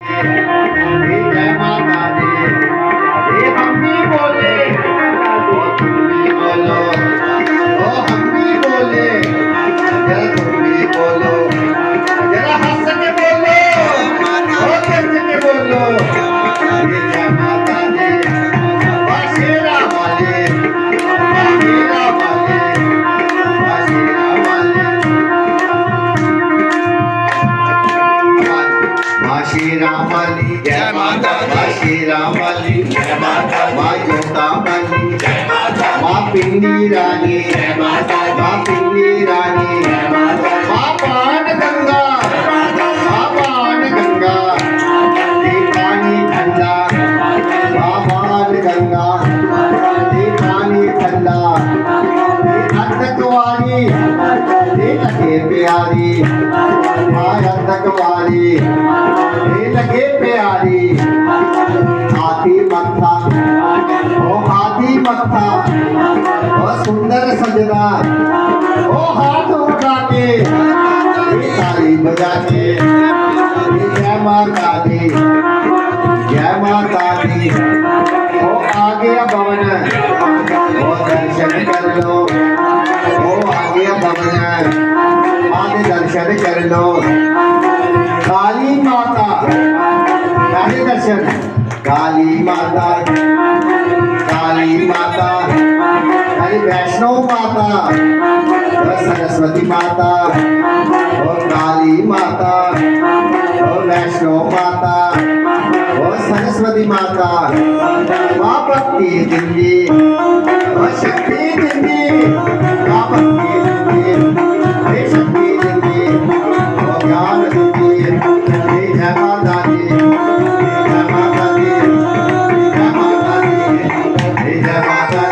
जय माता दी। ये हम भी बोले, वो तुम भी बोलो, वो हम भी बोले, जरा तुम भी बोलो, जरा हंस के बोलो, वो गंज के बोलो। ये जय माता दी, बसेरा वाले, बसेरा वाले, बसेरा वाले। शेरा वाली जय माता, शेरा वाली जय माता, माँ जोता वाली जय माता, माँ पिंडी रानी जय माता, माँ पिंडी रानी जय माता, माँ पान गंगा, माँ पान गंगा, ये पानी ठंडा, माँ पान गंगा, ये पानी ठंडा, ये अदरक वाली, ये लगे प्यारी, माँ अदरक वाली लगे प्यारी। हाथी मत्था, ओ हाथी मत्था, ओ सुंदर सजना, ओ हाथ उठा के ताली बजा के जय माता दी, जय माता दी। ओ आ गया भवन, ओ दर्शन कर लो, ओ आ गया भवन, आगे दर्शन कर लो। काली माता पहले दर्शन, काली माता, काली माता, अरे वैष्णव माता, सरस्वती माता, और काली माता, और वैष्णव माता, और सरस्वती माता। माँ भक्ति दिंदी, और शक्ति दिंदी, माँ भक्ति दिंदी, हे शक्ति दिंदी, और ज्ञान दिंदी। जय माता दी, जय माता दी, जय माता दी, जय माता